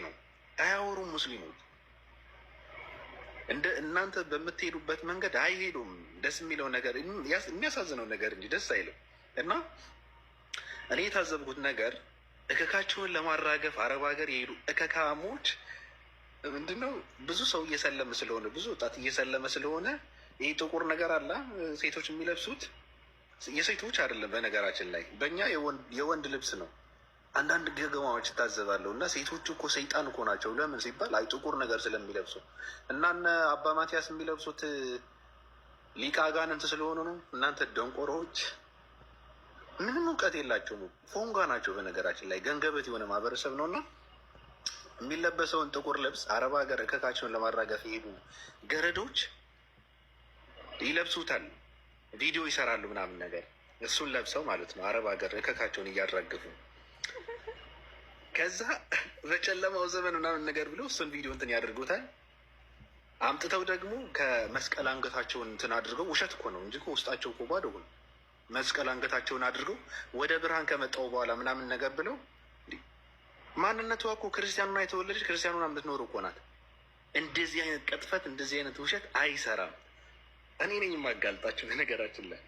ነው። አያወሩም ሙስሊሞች እንደ እናንተ በምትሄዱበት መንገድ አይሄዱም። ደስ የሚለው ነገር የሚያሳዝነው ነገር እንጂ ደስ አይልም። እና እኔ የታዘብኩት ነገር እከካቸውን ለማራገፍ አረብ ሀገር የሄዱ እከካሞች ምንድነው ብዙ ሰው እየሰለመ ስለሆነ ብዙ ወጣት እየሰለመ ስለሆነ ይህ ጥቁር ነገር አለ ሴቶች የሚለብሱት የሴቶች አይደለም። በነገራችን ላይ በእኛ የወንድ ልብስ ነው። አንዳንድ ገገማዎች ይታዘባለሁ እና ሴቶቹ እኮ ሰይጣን እኮ ናቸው። ለምን ሲባል አይ ጥቁር ነገር ስለሚለብሱ እና እነ አባ ማቲያስ የሚለብሱት ሊቀ አጋንንት ስለሆኑ ነው። እናንተ ደንቆሮዎች ምንም እውቀት የላቸውም። ፎንጋ ናቸው። በነገራችን ላይ ገንገበት የሆነ ማህበረሰብ ነው እና የሚለበሰውን ጥቁር ልብስ አረብ ሀገር እከካቸውን ለማራገፍ የሄዱ ገረዶች ይለብሱታል። ቪዲዮ ይሰራሉ ምናምን ነገር እሱን ለብሰው ማለት ነው። አረብ ሀገር እከካቸውን እያራገፉ ከዛ በጨለማው ዘመን ምናምን ነገር ብለው እሱን ቪዲዮ እንትን ያደርጉታል። አምጥተው ደግሞ ከመስቀል አንገታቸውን እንትን አድርገው ውሸት እኮ ነው እንጂ ውስጣቸው እኮ ባዶ ነው። መስቀል አንገታቸውን አድርገው ወደ ብርሃን ከመጣው በኋላ ምናምን ነገር ብለው ማንነቷ እኮ ክርስቲያኑና የተወለደች ክርስቲያኑና የምትኖር እኮ ናት። እንደዚህ አይነት ቅጥፈት እንደዚህ አይነት ውሸት አይሰራም። እኔ ነኝ የማጋልጣቸው። በነገራችን ላይ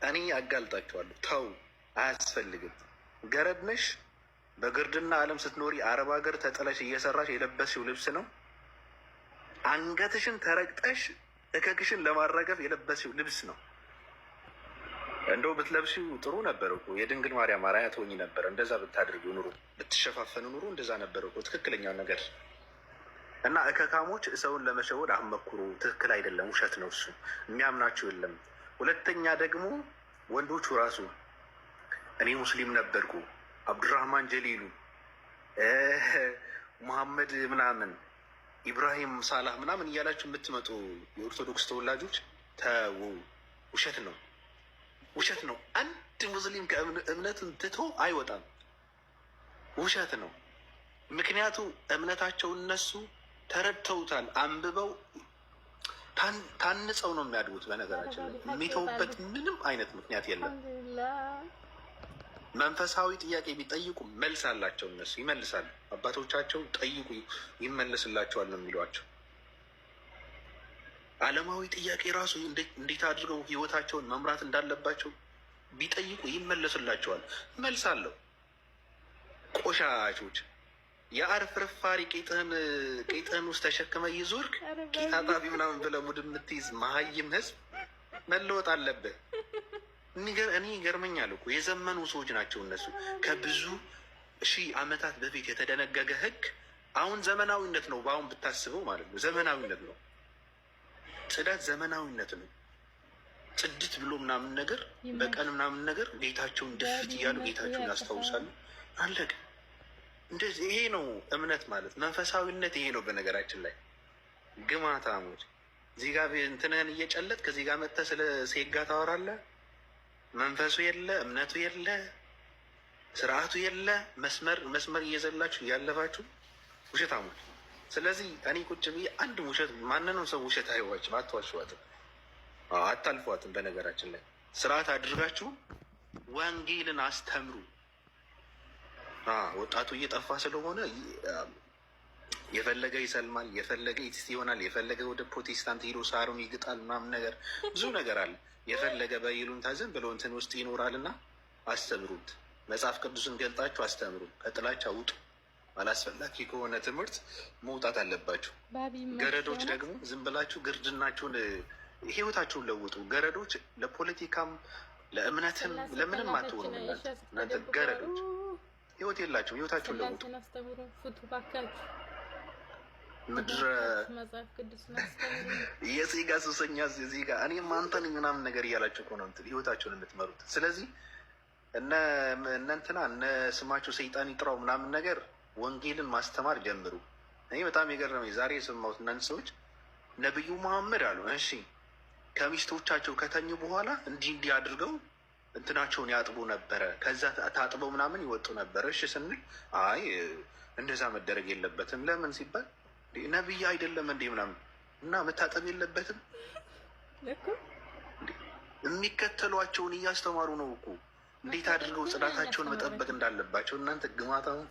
እኔ አጋልጣቸዋለሁ። ተው አያስፈልግም። ገረድ ነሽ። በግርድና ዓለም ስትኖሪ አረብ ሀገር ተጥለሽ እየሰራሽ የለበስሽው ልብስ ነው። አንገትሽን ተረግጠሽ እከክሽን ለማራገፍ የለበስሽው ልብስ ነው። እንደው ብትለብሺው ጥሩ ነበር እኮ የድንግል ማርያም አርአያ ትሆኚ ነበር። እንደዛ ብታደርጊው ኑሮ ብትሸፋፈኑ ኑሮ እንደዛ ነበር እኮ ትክክለኛው ነገር። እና እከካሞች ሰውን ለመሸወድ አመክሩ። ትክክል አይደለም፣ ውሸት ነው። እሱ የሚያምናቸው የለም። ሁለተኛ ደግሞ ወንዶቹ ራሱ እኔ ሙስሊም ነበርኩ አብዱራህማን ጀሊሉ ሙሐመድ ምናምን ኢብራሂም ሳላህ ምናምን እያላችሁ የምትመጡ የኦርቶዶክስ ተወላጆች ተው፣ ውሸት ነው፣ ውሸት ነው። አንድ ሙስሊም ከእምነትን ትቶ አይወጣም። ውሸት ነው። ምክንያቱ እምነታቸው እነሱ ተረድተውታል፣ አንብበው ታንጸው ነው የሚያድጉት። በነገራችን ላይ የሚተውበት ምንም አይነት ምክንያት የለም። መንፈሳዊ ጥያቄ ቢጠይቁ መልስ አላቸው። እነሱ ይመልሳሉ። አባቶቻቸው ጠይቁ ይመለስላቸዋል ነው የሚሏቸው። ዓለማዊ ጥያቄ ራሱ እንዴት አድርገው ህይወታቸውን መምራት እንዳለባቸው ቢጠይቁ ይመለስላቸዋል። መልስ አለው። ቆሻሾች የአር ፍርፋሪ ቄጥህን ውስጥ ተሸክመ ይዞርክ ቄጣጣቢ ምናምን ብለህ ሙድ የምትይዝ መሀይም ህዝብ መለወጥ አለብህ። እኔ ይገርመኛል እኮ የዘመኑ ሰዎች ናቸው እነሱ። ከብዙ ሺህ ዓመታት በፊት የተደነገገ ህግ አሁን ዘመናዊነት ነው። በአሁን ብታስበው ማለት ነው ዘመናዊነት ነው። ጽዳት ዘመናዊነት ነው። ጽድት ብሎ ምናምን ነገር በቀን ምናምን ነገር ጌታቸውን ድፍት እያሉ ጌታቸውን ያስታውሳሉ። አለቀ። እንደዚህ ይሄ ነው እምነት ማለት መንፈሳዊነት ይሄ ነው። በነገራችን ላይ ግማታሞች እዚህ ጋር እንትንህን እየጨለጥ ከዚህ ጋር መጥተህ ስለ ሴጋ ታወራለህ። መንፈሱ የለ፣ እምነቱ የለ፣ ስርዓቱ የለ። መስመር እየዘላችሁ እያለፋችሁ ውሸታሞች። ስለዚህ እኔ ቁጭ ብዬ አንድ ውሸት ማንንም ሰው ውሸት አይዋችም። አትዋሽዋትም፣ አታልፏትም። በነገራችን ላይ ስርዓት አድርጋችሁ ወንጌልን አስተምሩ። ወጣቱ እየጠፋ ስለሆነ የፈለገ ይሰልማል፣ የፈለገ ኢትስት ይሆናል፣ የፈለገ ወደ ፕሮቴስታንት ሄዶ ሳሩን ይግጣል ምናምን ነገር ብዙ ነገር አለ። የፈለገ በይሉኝታ ዝም ብሎ እንትን ውስጥ ይኖራል። እና አስተምሩት። መጽሐፍ ቅዱስን ገልጣችሁ አስተምሩ። ከጥላቻ ውጡ። አላስፈላጊ ከሆነ ትምህርት መውጣት አለባችሁ። ገረዶች ደግሞ ዝም ብላችሁ ግርድናችሁን ህይወታችሁን ለውጡ። ገረዶች ለፖለቲካም ለእምነትም ለምንም አትሆኑ። እናንተ ገረዶች ህይወት የላቸው። ህይወታችሁን ለውጡ። ምድረ የዜጋ ሱሰኛ ዜጋ እኔም አንተን ምናምን ነገር እያላችሁ እኮ ነው ህይወታቸውን የምትመሩት። ስለዚህ እነ ስማቸው ሰይጣን ይጥራው ምናምን ነገር ወንጌልን ማስተማር ጀምሩ። እኔ በጣም የገረመኝ ዛሬ የሰማሁት እናንተ ሰዎች ነብዩ መሐመድ አሉ። እሺ ከሚስቶቻቸው ከተኙ በኋላ እንዲህ አድርገው እንትናቸውን ያጥቡ ነበረ። ከዛ ታጥበው ምናምን ይወጡ ነበረ። እሺ ስንል አይ እንደዛ መደረግ የለበትም። ለምን ሲባል ነብይ አይደለም እንዴ ምናምን እና መታጠብ የለበትም። የሚከተሏቸውን እያስተማሩ ነው እኮ እንዴት አድርገው ጽዳታቸውን መጠበቅ እንዳለባቸው እናንተ ግማታውን